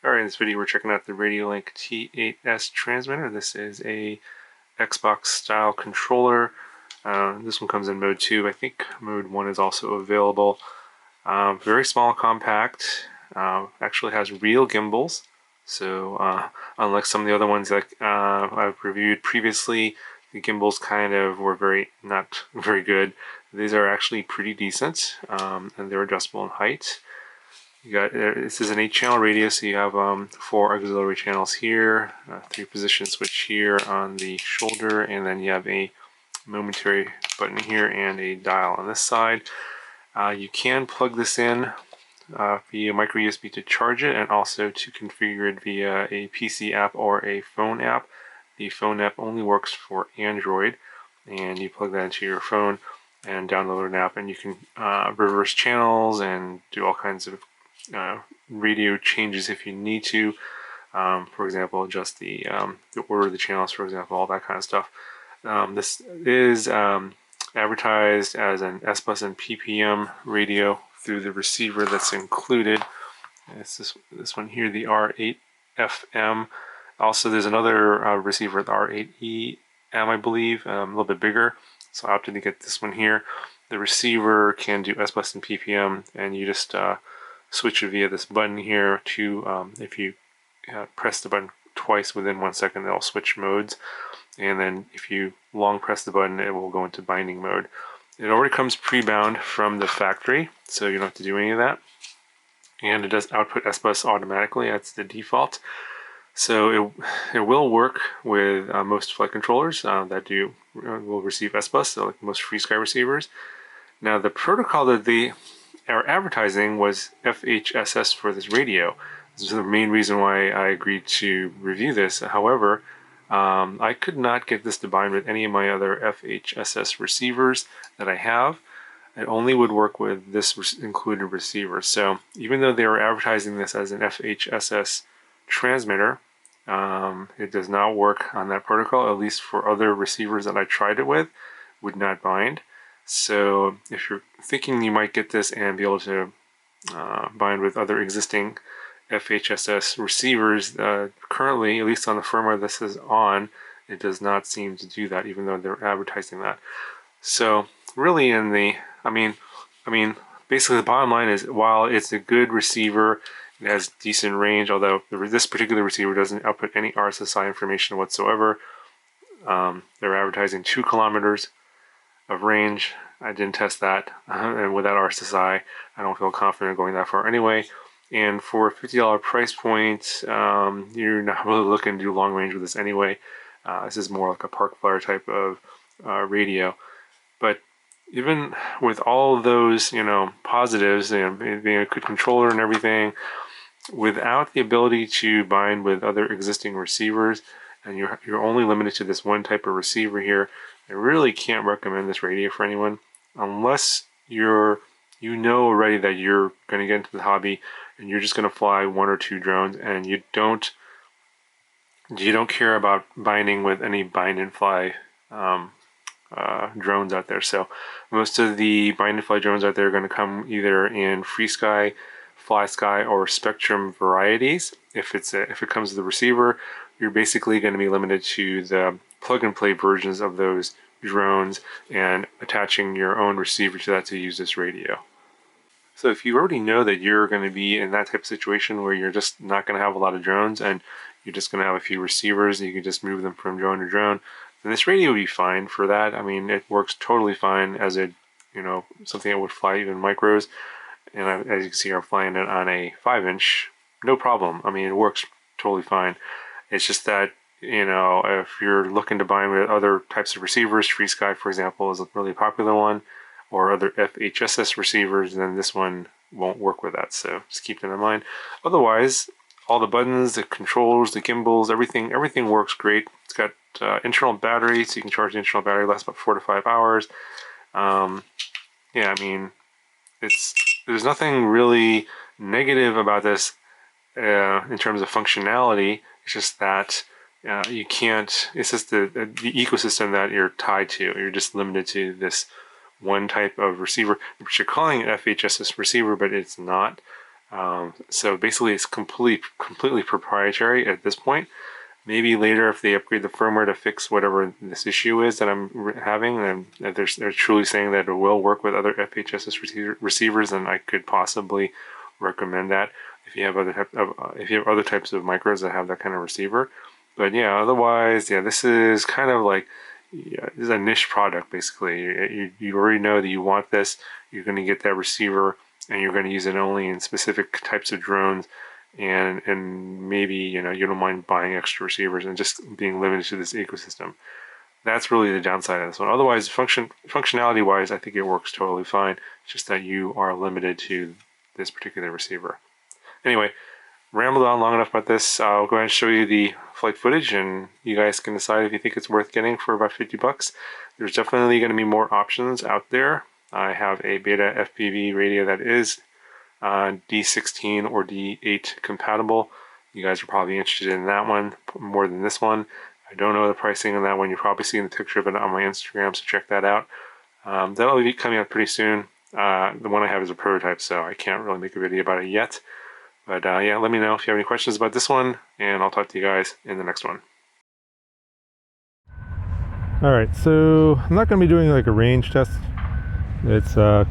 Alright, in this video we're checking out the Radiolink T8S Transmitter. This is a Xbox style controller. This one comes in mode 2. I think mode 1 is also available. Very small, compact. Actually has real gimbals. So unlike some of the other ones that I've reviewed previously, the gimbals kind of were not very good. These are actually pretty decent, and they're adjustable in height. You got this is an 8-channel radio, so you have 4 auxiliary channels here, 3 position switch here on the shoulder, and then you have a momentary button here and a dial on this side. You can plug this in via micro USB to charge it, and also to configure it via a PC app or a phone app. The phone app only works for Android, and you plug that into your phone and download an app, and you can reverse channels and do all kinds of radio changes if you need to. For example, adjust the order of the channels, for example, all that kind of stuff. This is advertised as an S-Bus and PPM radio through the receiver that's included. It's this one here, the R8FM. Also, there's another receiver, the R8EM, I believe, a little bit bigger. So I opted to get this one here. The receiver can do S-Bus and PPM, and you just switch it via this button here to, if you press the button twice within 1 second, it'll switch modes. And then if you long press the button, it will go into binding mode. It already comes pre-bound from the factory, so you don't have to do any of that. And it does output S-Bus automatically, that's the default. So it will work with most flight controllers that will receive S-Bus, so like most FreeSky receivers. Now the protocol that they are advertising was FHSS for this radio. This is the main reason why I agreed to review this. However, I could not get this to bind with any of my other FHSS receivers that I have. It only would work with this included receiver. So even though they were advertising this as an FHSS transmitter, it does not work on that protocol, at least for other receivers that I tried it with, would not bind. So if you're thinking you might get this and be able to bind with other existing FHSS receivers, currently, at least on the firmware this is on, it does not seem to do that, even though they're advertising that. So really, basically the bottom line is, while it's a good receiver, it has decent range, although this particular receiver doesn't output any RSSI information whatsoever. They're advertising 2 kilometers of range. I didn't test that, and without RSSI, I don't feel confident going that far anyway. And for a $50 price point, you're not really looking to do long range with this anyway. This is more like a park flyer type of radio. But even with all of those, positives, being a good controller and everything, without the ability to bind with other existing receivers, and you're only limited to this one type of receiver here, I really can't recommend this radio for anyone unless you know already that you're going to get into the hobby and you're just going to fly 1 or 2 drones, and you don't care about binding with any bind and fly drones out there. So most of the bind and fly drones out there are going to come either in FreeSky, FlySky, or Spectrum varieties. If it comes to the receiver, you're basically going to be limited to the plug-and-play versions of those drones and attaching your own receiver to that to use this radio. So if you already know that you're going to be in that type of situation where you're just not going to have a lot of drones and you're just going to have a few receivers and you can just move them from drone to drone, then this radio would be fine for that. I mean, it works totally fine as something that would fly even micros. And as you can see, I'm flying it on a 5-inch, no problem. I mean, it works totally fine. It's just that, if you're looking to bind with other types of receivers, FreeSky, for example, is a really popular one, or other FHSS receivers, then this one won't work with that. So just keep that in mind. Otherwise, all the buttons, the controls, the gimbals, everything works great. It's got internal battery, so you can charge the internal battery, lasts about 4 to 5 hours. Yeah, I mean, there's nothing really negative about this in terms of functionality. It's just that you can't. It's just the ecosystem that you're tied to. You're just limited to this one type of receiver, which you're calling an FHSS receiver, but it's not. So basically it's completely proprietary at this point. Maybe later, if they upgrade the firmware to fix whatever this issue is that I'm having, and they're truly saying that it will work with other FHSS receivers, then I could possibly recommend that if you have other types of micros that have that kind of receiver. But yeah, otherwise, yeah, this is kind of like, yeah, this is a niche product basically. You already know that you want this. You're going to get that receiver, and you're going to use it only in specific types of drones. And maybe, you don't mind buying extra receivers and just being limited to this ecosystem. That's really the downside of this one. Otherwise, functionality wise, I think it works totally fine. It's just that you are limited to this particular receiver. Anyway, rambled on long enough about this. I'll go ahead and show you the flight footage, and you guys can decide if you think it's worth getting for about 50 bucks. There's definitely going to be more options out there. I have a beta FPV radio that is D16 or D8 compatible. You guys are probably interested in that one more than this one. I don't know the pricing on that one. You're probably seeing the picture of it on my Instagram, so check that out. That'll be coming out pretty soon. The one I have is a prototype, so I can't really make a video about it yet. But yeah, let me know if you have any questions about this one, and I'll talk to you guys in the next one. Alright, so I'm not going to be doing like a range test. It's, I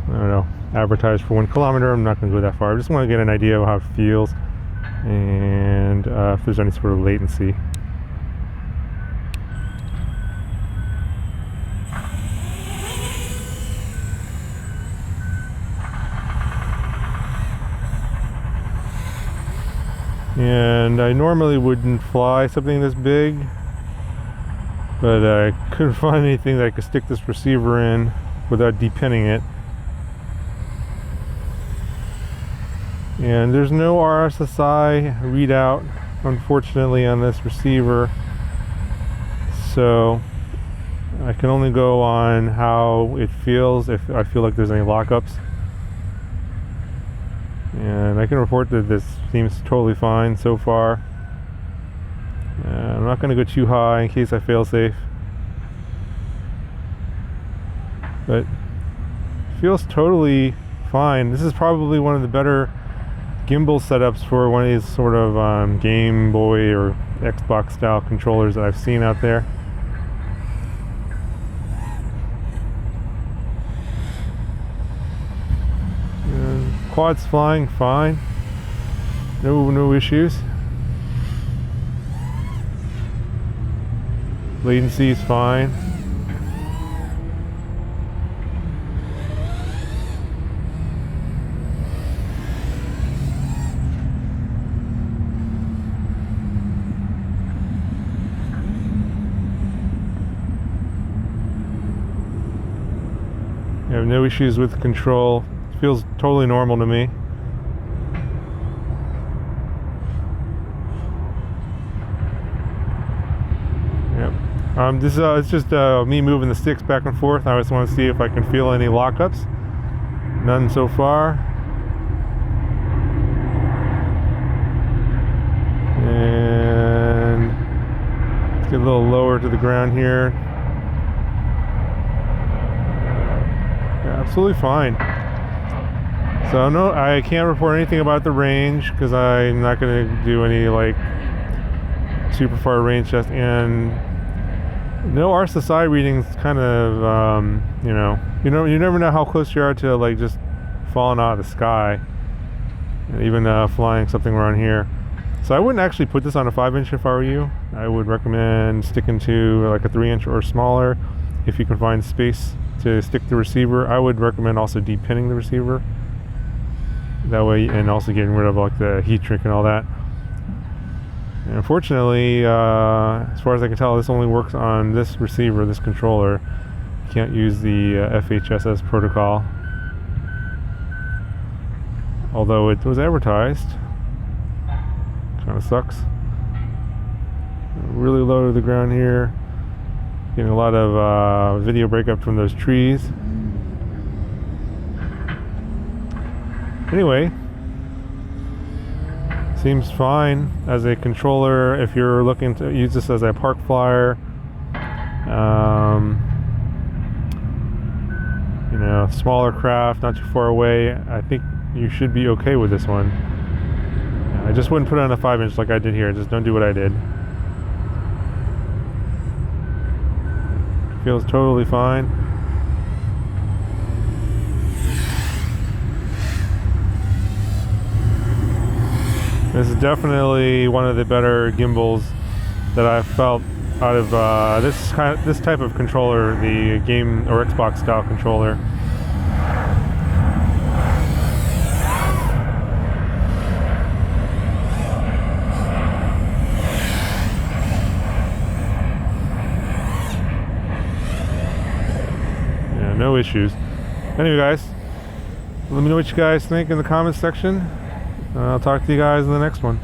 don't know, advertised for 1 kilometer. I'm not going to go that far. I just want to get an idea of how it feels and if there's any sort of latency. And I normally wouldn't fly something this big, but I couldn't find anything that I could stick this receiver in without depinning it. And there's no RSSI readout, unfortunately, on this receiver, so I can only go on how it feels if I feel like there's any lockups. And I can report that this seems totally fine so far. I'm not going to go too high in case I fail safe, but it feels totally fine. This is probably one of the better gimbal setups for one of these sort of Game Boy or Xbox style controllers that I've seen out there. Quad's flying fine, no issues. Latency is fine. I have no issues with control. It feels totally normal to me. Yep. This it's just me moving the sticks back and forth. I just want to see if I can feel any lockups. None so far. And let's get a little lower to the ground here. Absolutely fine. So no, I can't report anything about the range because I'm not going to do any like super far range test, and no RSSI readings. Kind of you never know how close you are to like just falling out of the sky, and even flying something around here. So I wouldn't actually put this on a 5-inch if I were you. I would recommend sticking to like a 3-inch or smaller if you can find space to stick the receiver. I would recommend also depinning the receiver that way, and also getting rid of like the heat shrink and all that. And unfortunately, as far as I can tell, this only works on this receiver, this controller. You can't use the FHSS protocol, although it was advertised. Kind of sucks. Really low to the ground here. Getting a lot of video breakup from those trees. Anyway, seems fine as a controller if you're looking to use this as a park flyer. Smaller craft, not too far away. I think you should be okay with this one. I just wouldn't put it on a 5-inch like I did here. Just don't do what I did. Feels totally fine. This is definitely one of the better gimbals that I've felt out of this type of controller, the game or Xbox style controller. Yeah, no issues. Anyway, guys, let me know what you guys think in the comments section. I'll talk to you guys in the next one.